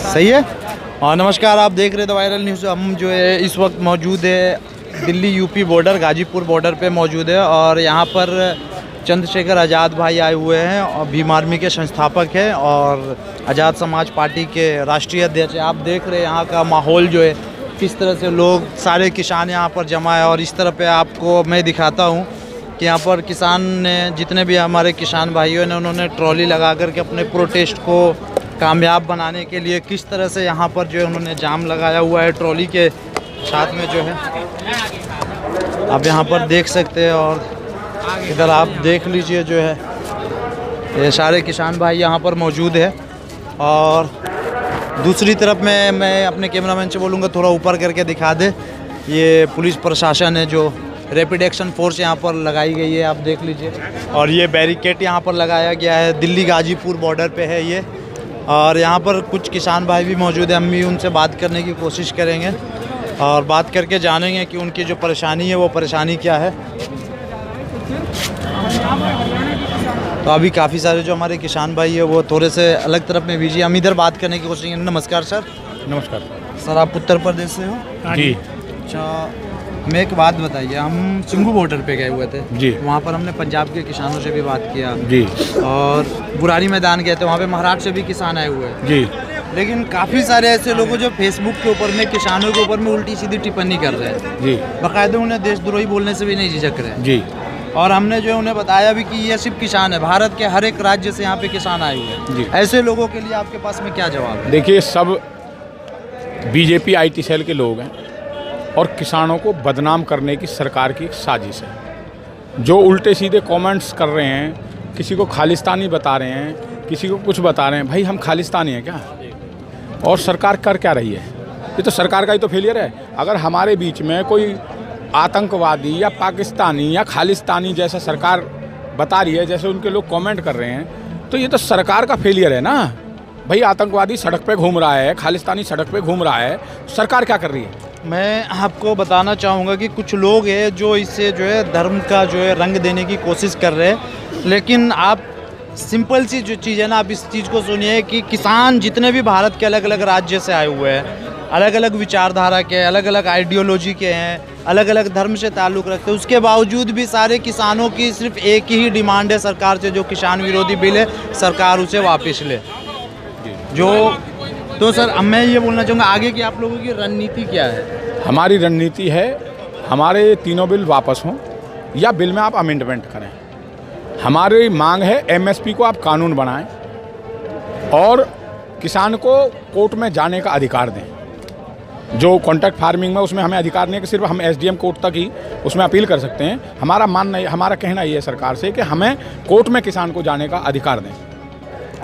सही है। और नमस्कार, आप देख रहे थे वायरल न्यूज़। हम जो है इस वक्त मौजूद है Delhi UP border, Ghazipur border पे मौजूद है। और यहाँ पर चंद्रशेखर आज़ाद भाई आए हुए हैं और भीम आर्मी के संस्थापक हैं और आज़ाद समाज पार्टी के राष्ट्रीय अध्यक्ष। आप देख रहे हैं यहाँ का माहौल जो है, किस तरह से लोग, सारे किसान यहाँ पर जमा है। और इस तरह पे आपको मैं दिखाता हूँ कि यहाँ पर किसान ने, जितने भी हमारे किसान भाइयों ने, उन्होंने ट्रॉली लगा करके अपने प्रोटेस्ट को कामयाब बनाने के लिए किस तरह से यहाँ पर जो है उन्होंने जाम लगाया हुआ है ट्रॉली के साथ में जो है, आप यहाँ पर देख सकते हैं। और इधर आप देख लीजिए जो है, ये सारे किसान भाई यहाँ पर मौजूद है। और दूसरी तरफ में मैं अपने कैमरामैन से बोलूँगा थोड़ा ऊपर करके दिखा दे। ये पुलिस प्रशासन है, जो रैपिड एक्शन फोर्स यहाँ पर लगाई गई है, आप देख लीजिए। और ये बैरिकेड यहाँ पर लगाया गया है, दिल्ली गाजीपुर बॉर्डर पे है ये। और यहाँ पर कुछ किसान भाई भी मौजूद है, हम भी उनसे बात करने की कोशिश करेंगे और बात करके जानेंगे कि उनकी जो परेशानी है वो परेशानी क्या है। तो अभी काफ़ी सारे जो हमारे किसान भाई है वो थोड़े से अलग तरफ में बिजी, हम इधर बात करने की कोशिश करेंगे। नमस्कार सर। नमस्कार सर, आप उत्तर प्रदेश से हो? जी। अच्छा, मैं एक बात बताइए, हम सिंघू बॉर्डर पे गए हुए थे जी। वहाँ पर हमने पंजाब के किसानों से भी बात किया जी। और बुरारी मैदान गए थे, वहाँ पे महाराष्ट्र से भी किसान आए हुए हैं जी। लेकिन काफ़ी सारे ऐसे लोग जो फेसबुक के ऊपर में किसानों के ऊपर में उल्टी सीधी टिप्पणी कर रहे हैं जी। बाकायदा उन्हें देशद्रोही बोलने से भी नहीं झिझक रहे हैं जी। और हमने जो है उन्हें बताया भी कि ये सिर्फ किसान है, भारत के हर एक राज्य से यहाँ पे किसान आए हुए हैं। जी। ऐसे लोगों के लिए आपके पास में क्या जवाब है? देखिए, सब बीजेपी IT सेल के लोग हैं और किसानों को बदनाम करने की सरकार की एक साजिश है। जो उल्टे सीधे कमेंट्स कर रहे हैं, किसी को खालिस्तानी बता रहे हैं, किसी को कुछ बता रहे हैं, भाई हम खालिस्तानी हैं क्या? और सरकार कर क्या रही है? ये तो सरकार का ही तो फेलियर है। अगर हमारे बीच में कोई आतंकवादी या पाकिस्तानी या खालिस्तानी जैसा सरकार बता रही है, जैसे उनके लोग कमेंट कर रहे हैं, तो ये तो सरकार का फेलियर है ना। भाई आतंकवादी सड़क पे घूम रहा है, खालिस्तानी सड़क पे घूम रहा है, सरकार क्या कर रही है? मैं आपको बताना चाहूँगा कि कुछ लोग हैं जो इससे जो है धर्म का जो है रंग देने की कोशिश कर रहे हैं, लेकिन आप सिंपल सी जो चीज़ है ना, आप इस चीज़ को सुनिए कि किसान जितने भी भारत के अलग अलग राज्य से आए हुए हैं, अलग अलग विचारधारा के, अलग अलग आइडियोलॉजी के हैं, अलग अलग धर्म से ताल्लुक़ रखते हैं, उसके बावजूद भी सारे किसानों की सिर्फ एक ही डिमांड है सरकार से, जो किसान विरोधी बिल है सरकार उसे वापस ले। जो तो सर, अब मैं ये बोलना चाहूँगा आगे की आप लोगों की रणनीति क्या है? हमारी रणनीति है, हमारे तीनों बिल वापस हों या बिल में आप अमेंडमेंट करें। हमारी मांग है MSP को आप कानून बनाएं और किसान को कोर्ट में जाने का अधिकार दें। जो कॉन्ट्रैक्ट फार्मिंग में, उसमें हमें अधिकार नहीं है कि सिर्फ हम SDM कोर्ट तक ही उसमें अपील कर सकते हैं। हमारा कहना ये है सरकार से कि हमें कोर्ट में किसान को जाने का अधिकार दें।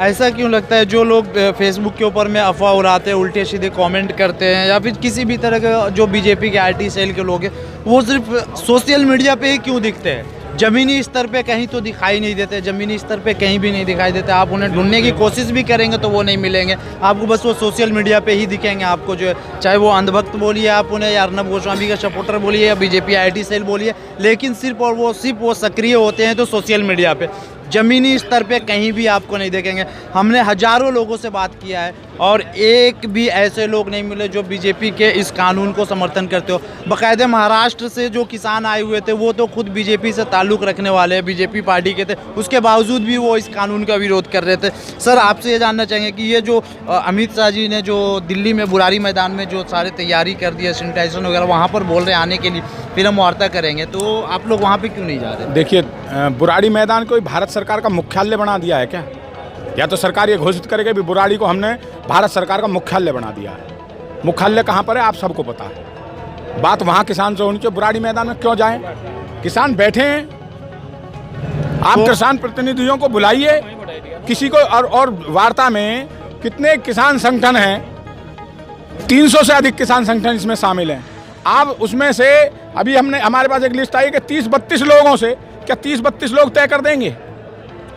ऐसा क्यों लगता है जो लोग फेसबुक के ऊपर में अफवाह उड़ाते हैं, उल्टे सीधे कमेंट करते हैं, या फिर किसी भी तरह के जो बीजेपी के IT सेल के लोग हैं, वो सिर्फ सोशल मीडिया पे ही क्यों दिखते हैं? ज़मीनी स्तर पे कहीं तो दिखाई नहीं देते, ज़मीनी स्तर पे कहीं भी नहीं दिखाई देते। आप उन्हें ढूंढने की कोशिश भी करेंगे तो वो नहीं मिलेंगे आपको, बस वो सोशल मीडिया पे ही दिखेंगे आपको जो है, चाहे वो अंधभक्त बोलिए आप उन्हें, या अर्नब गोस्वामी का सपोर्टर बोलिए, या बीजेपी IT सेल बोलिए, लेकिन सिर्फ वो सक्रिय होते हैं तो सोशल मीडिया पे, ज़मीनी स्तर पे कहीं भी आपको नहीं देखेंगे। हमने हज़ारों लोगों से बात किया है और एक भी ऐसे लोग नहीं मिले जो बीजेपी के इस कानून को समर्थन करते हो। बाकायदे महाराष्ट्र से जो किसान आए हुए थे वो तो खुद बीजेपी से ताल्लुक़ रखने वाले हैं, बीजेपी पार्टी के थे, उसके बावजूद भी वो इस कानून का विरोध कर रहे थे। सर, आपसे ये जानना चाहेंगे कि ये जो अमित शाह जी ने जो दिल्ली में बुरारी मैदान में जो सारे तैयारी कर दी है, सैनिटाइजेशन वगैरह, वहाँ पर बोल रहे हैं आने के लिए, फिर हम वार्ता करेंगे, तो आप लोग वहाँ पर क्यों नहीं जा रहे? देखिए, बुराड़ी मैदान कोई भारत सरकार का मुख्यालय बना दिया है क्या? या तो सरकार ये घोषित करेगी भी बुराड़ी को हमने भारत सरकार का मुख्यालय बना दिया है। मुख्यालय कहाँ पर है आप सबको पता है। बात वहाँ किसान से होनी चाहिए, बुराड़ी मैदान में क्यों जाएं? किसान बैठे हैं, आप किसान प्रतिनिधियों को बुलाइए किसी को। और वार्ता में कितने किसान संगठन हैं? 300 से अधिक किसान संगठन इसमें शामिल हैं। आप उसमें से अभी हमारे पास एक लिस्ट आई कि 30-32 लोगों से, क्या 30-32 लोग तय कर देंगे?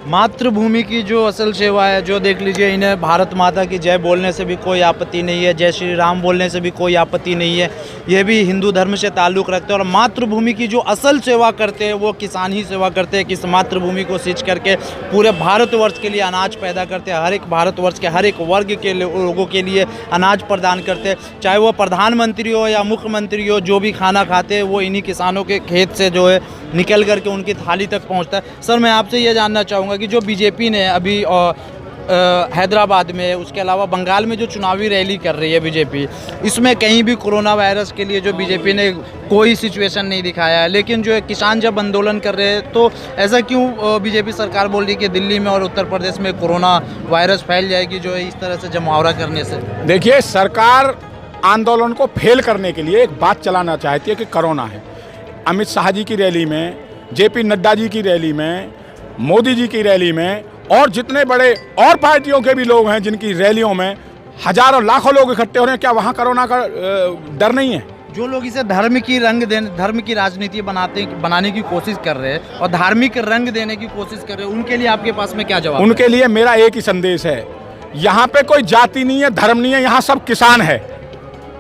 मातृभूमि की जो असल सेवा है, जो देख लीजिए, इन्हें भारत माता की जय बोलने से भी कोई आपत्ति नहीं है, जय श्री राम बोलने से भी कोई आपत्ति नहीं है। ये भी हिंदू धर्म से ताल्लुक़ रखते हैं और मातृभूमि की जो असल सेवा करते हैं वो किसान ही सेवा करते हैं कि इस मातृभूमि को सींच करके पूरे भारतवर्ष के लिए अनाज पैदा करते हैं। हर एक भारतवर्ष के हर एक वर्ग के लोगों के लिए अनाज प्रदान करते हैं, चाहे वो प्रधानमंत्री हो या मुख्यमंत्री हो, जो भी खाना खाते हैं वो इन्हीं किसानों के खेत से जो है निकल करके उनकी थाली तक पहुंचता है। सर, मैं आपसे ये जानना चाहूँगा कि जो बीजेपी ने अभी हैदराबाद में, उसके अलावा बंगाल में जो चुनावी रैली कर रही है बीजेपी, इसमें कहीं भी कोरोना वायरस के लिए जो बीजेपी ने कोई सिचुएशन नहीं दिखाया है, लेकिन जो है किसान जब आंदोलन कर रहे हैं तो ऐसा क्यों बीजेपी सरकार बोल रही है कि दिल्ली में और उत्तर प्रदेश में कोरोना वायरस फैल जाएगी जो है इस तरह से जमावड़ा करने से? देखिए, सरकार आंदोलन को फेल करने के लिए एक बात चलाना चाहती है कि कोरोना है। अमित शाह जी की रैली में, जेपी नड्डा जी की रैली में, मोदी जी की रैली में और जितने बड़े और पार्टियों के भी लोग हैं जिनकी रैलियों में हजारों लाखों लोग इकट्ठे हो रहे हैं, क्या वहाँ कोरोना का डर नहीं है? जो लोग इसे धर्म की राजनीति बनाने की कोशिश कर रहे हैं और धार्मिक रंग देने की कोशिश कर रहे हैं, उनके लिए आपके पास में क्या जवाब? उनके लिए मेरा एक ही संदेश है, यहाँ पे कोई जाति नहीं है, धर्म नहीं है, यहाँ सब किसान है।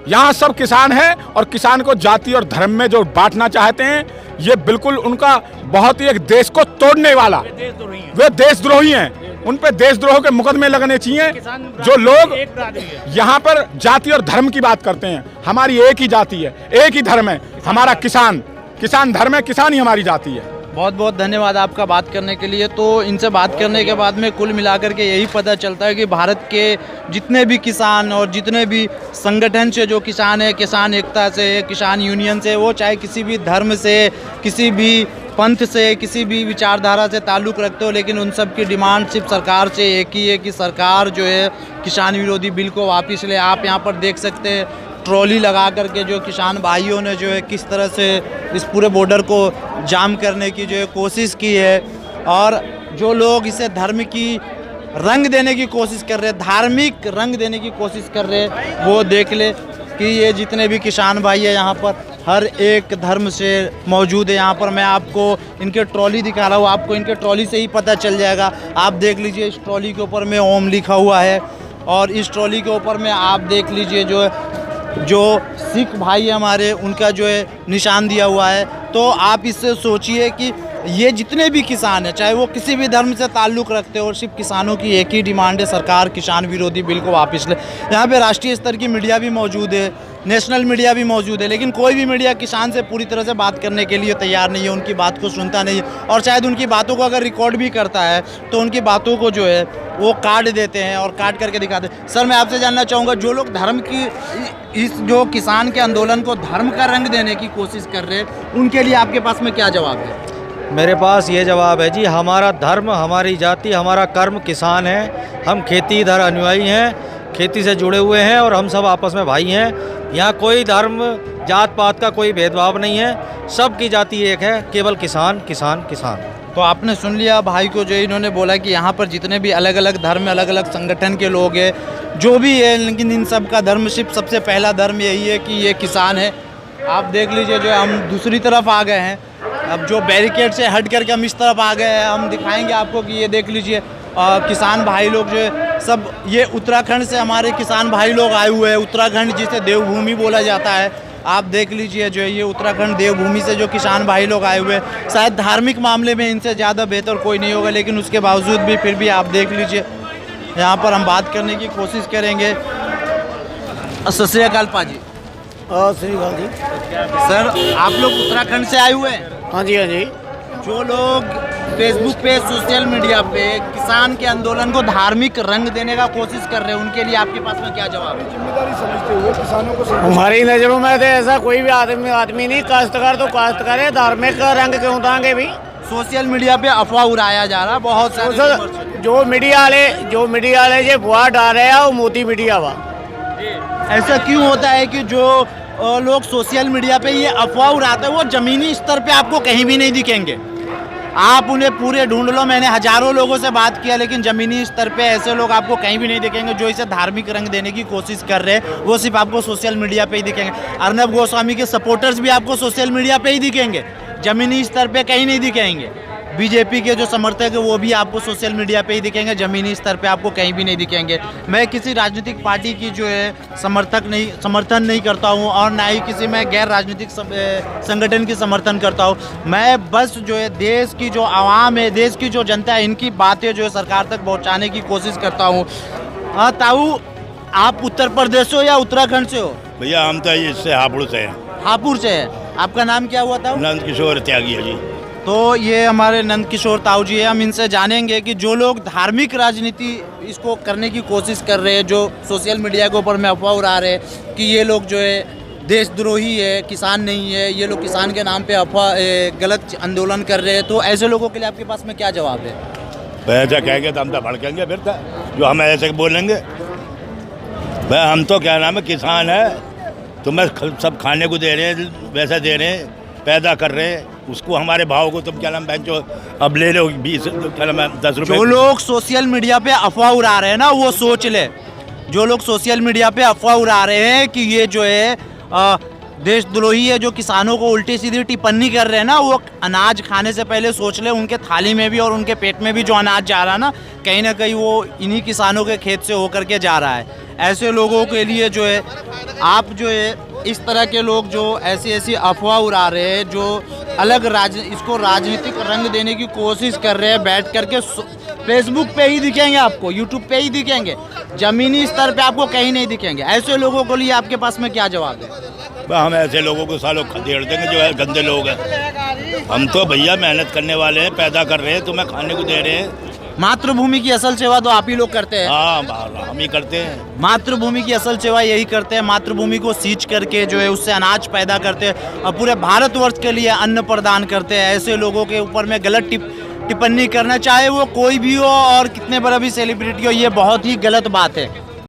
यहाँ सब किसान है और किसान को जाति और धर्म में जो बांटना चाहते हैं, ये बिल्कुल उनका बहुत ही एक देश को तोड़ने वाला, वे देशद्रोही हैं। उन पे देशद्रोह के मुकदमे लगने चाहिए। जो लोग यहाँ पर जाति और धर्म की बात करते हैं, हमारी एक ही जाति है, एक ही धर्म है, हमारा किसान धर्म है, किसान ही हमारी जाति है। बहुत बहुत धन्यवाद आपका बात करने के लिए। तो इनसे बात करने के बाद में कुल मिलाकर के यही पता चलता है कि भारत के जितने भी किसान और जितने भी संगठन से जो किसान है, किसान एकता से, किसान यूनियन से, वो चाहे किसी भी धर्म से, किसी भी पंथ से, किसी भी विचारधारा से ताल्लुक़ रखते हो, लेकिन उन सब की डिमांड सिर्फ सरकार से एक ही है कि सरकार जो है किसान विरोधी बिल को वापस ले। आप यहाँ पर देख सकते हैं ट्रॉली लगा करके जो किसान भाइयों ने जो है किस तरह से इस पूरे बॉर्डर को जाम करने की जो है कोशिश की है। और जो लोग इसे धर्म की रंग देने की कोशिश कर रहे हैं, धार्मिक रंग देने की कोशिश कर रहे हैं, वो देख ले कि ये जितने भी किसान भाई है यहाँ पर हर एक धर्म से मौजूद है। यहाँ पर मैं आपको इनके ट्रॉली दिखा रहा हूँ, आपको इनके ट्रॉली से ही पता चल जाएगा। आप देख लीजिए, इस ट्रॉली के ऊपर में ओम लिखा हुआ है और इस ट्रॉली के ऊपर में आप देख लीजिए जो सिख भाई हमारे, उनका जो है निशान दिया हुआ है। तो आप इससे सोचिए कि ये जितने भी किसान हैं, चाहे वो किसी भी धर्म से ताल्लुक़ रखते हो, और सिर्फ किसानों की एक ही डिमांड है, सरकार किसान विरोधी बिल को वापस ले। यहाँ पे राष्ट्रीय स्तर की मीडिया भी मौजूद है, नेशनल मीडिया भी मौजूद है, लेकिन कोई भी मीडिया किसान से पूरी तरह से बात करने के लिए तैयार नहीं है, उनकी बात को सुनता नहीं है। और शायद उनकी बातों को अगर रिकॉर्ड भी करता है तो उनकी बातों को जो है वो काट देते हैं और काट करके दिखाते हैं। सर, मैं आपसे जानना चाहूँगा, जो लोग धर्म की इस जो किसान के आंदोलन को धर्म का रंग देने की कोशिश कर रहे हैं, उनके लिए आपके पास में क्या जवाब है? मेरे पास ये जवाब है जी, हमारा धर्म, हमारी जाति, हमारा कर्म किसान है। हम खेती धर अनुयायी हैं, खेती से जुड़े हुए हैं और हम सब आपस में भाई हैं। यहाँ कोई धर्म जात पात का कोई भेदभाव नहीं है, सबकी जाति एक है, केवल किसान किसान किसान। तो आपने सुन लिया भाई को, जो इन्होंने बोला कि यहाँ पर जितने भी अलग अलग धर्म, अलग अलग संगठन के लोग हैं, जो भी है, लेकिन इन सब का धर्म सिर्फ सबसे पहला धर्म यही है कि ये किसान है। आप देख लीजिए, जो हम दूसरी तरफ आ गए हैं, अब जो बैरिकेड से हट करके हम इस तरफ आ गए हैं, हम दिखाएंगे आपको कि ये देख लीजिए किसान भाई लोग जो है सब, ये उत्तराखंड से हमारे किसान भाई लोग आए हुए हैं। उत्तराखंड जिसे देवभूमि बोला जाता है, आप देख लीजिए, जो है ये उत्तराखंड देवभूमि से जो किसान भाई लोग आए हुए हैं। शायद धार्मिक मामले में इनसे ज़्यादा बेहतर कोई नहीं होगा, लेकिन उसके बावजूद भी फिर भी आप देख लीजिए, यहाँ पर हम बात करने की कोशिश करेंगे। सत श्री अकाल पाजी। श्री अकाल जी। सर, आप लोग उत्तराखंड से आए हुए हैं? हाँ जी, हाँ जी। जो लोग फेसबुक पे, सोशल मीडिया पे किसान के आंदोलन को धार्मिक रंग देने का कोशिश कर रहे हैं, उनके लिए आपके पास में क्या जवाब है? जिम्मेदारी समझते हुए किसानों को हमारी नज़रों में तो ऐसा कोई भी आदमी नहीं, काश्तकार तो काश्तकार है, धार्मिक रंग क्यों उठाएंगे भी? सोशल मीडिया पे अफवाह उड़ाया जा रहा है बहुत सारे। जो मीडिया वाले जो अफवाह डाल रहे हैं वो मोदी मीडिया वा। ऐसा क्यों होता है कि जो लोग सोशल मीडिया पे ये अफवाह उड़ाते हैं वो ज़मीनी स्तर पे आपको कहीं भी नहीं दिखेंगे? आप उन्हें पूरे ढूंढ लो, मैंने हज़ारों लोगों से बात किया, लेकिन ज़मीनी स्तर पे ऐसे लोग आपको कहीं भी नहीं दिखेंगे जो इसे धार्मिक रंग देने की कोशिश कर रहे हैं। वो सिर्फ आपको सोशल मीडिया पे ही दिखेंगे। अर्नब गोस्वामी के सपोर्टर्स भी आपको सोशल मीडिया पे ही दिखेंगे, ज़मीनी स्तर पे कहीं नहीं दिखेंगे। बीजेपी के जो समर्थक है वो भी आपको सोशल मीडिया पे ही दिखेंगे, ज़मीनी स्तर पे आपको कहीं भी नहीं दिखेंगे। मैं किसी राजनीतिक पार्टी की जो है समर्थन नहीं करता हूँ और ना ही किसी मैं गैर राजनीतिक संगठन की समर्थन करता हूँ। मैं बस जो है देश की जो आवाम है, देश की जो जनता है, इनकी बातें जो है सरकार तक पहुँचाने की कोशिश करता हूँ। हाँ ताऊ, आप उत्तर प्रदेश से हो या उत्तराखंड से हो? भैया हम तो इससे हापुड़ से हैं। हापुड़ से है। आपका नाम क्या हुआ था? नंद किशोर त्यागी जी। तो ये हमारे नंद किशोर ताऊ जी है। हम इनसे जानेंगे कि जो लोग धार्मिक राजनीति इसको करने की कोशिश कर रहे हैं, जो सोशल मीडिया के ऊपर में अफवाह उड़ा रहे हैं कि ये लोग जो है देशद्रोही है, किसान नहीं है, ये लोग किसान के नाम पे अफवाह गलत आंदोलन कर रहे हैं, तो ऐसे लोगों के लिए आपके पास में क्या जवाब है? ऐसा कहेंगे तो हम तो भड़केंगे फिर था जो हम ऐसे बोलेंगे। भाई हम तो क्या नाम है, किसान है, तो मैं सब खाने को दे रहे हैं, वैसा दे रहे हैं, पैदा कर रहे हैं, उसको हमारे भाव को तुम क्या नाम बेंचो अब ले लो 20 क्या नाम 10 रुपये। जो लोग सोशल मीडिया पे अफवाह उड़ा रहे हैं ना, वो सोच ले। जो लोग सोशल मीडिया पे अफवाह उड़ा रहे हैं कि ये जो है देशद्रोही है, जो किसानों को उल्टी सीधी टिप्पणी कर रहे हैं ना, वो अनाज खाने से पहले सोच ले उनके थाली में भी और उनके पेट में भी जो अनाज जा रहा है ना कहीं वो इन्हीं किसानों के खेत से होकर के जा रहा है। ऐसे लोगों के लिए जो है आप जो है इस तरह के लोग जो ऐसी अफवाह उड़ा रहे हैं, जो अलग इसको राजनीतिक रंग देने की कोशिश कर रहे हैं, बैठ करके फेसबुक पे ही दिखेंगे आपको, यूट्यूब पे ही दिखेंगे, ज़मीनी स्तर पे आपको कहीं नहीं दिखेंगे। ऐसे लोगों के लिए आपके पास में क्या जवाब है? हम ऐसे लोगों को सालों खदेड़ देंगे जो है गंदे लोग हैं। हम तो भैया मेहनत करने वाले हैं, पैदा कर रहे हैं, तुम्हें खाने को दे रहे हैं। मातृभूमि की असल सेवा तो आप ही लोग करते हैं। हाँ हम ही करते हैं। मातृभूमि की असल सेवा यही करते हैं, मातृभूमि को सींच करके जो है उससे अनाज पैदा करते हैं और पूरे भारतवर्ष के लिए अन्न प्रदान करते हैं। ऐसे लोगों के ऊपर में गलत टिप्पणी करना, चाहे वो कोई भी हो और कितने बड़ा भी सेलिब्रिटी हो, ये बहुत ही गलत बात है।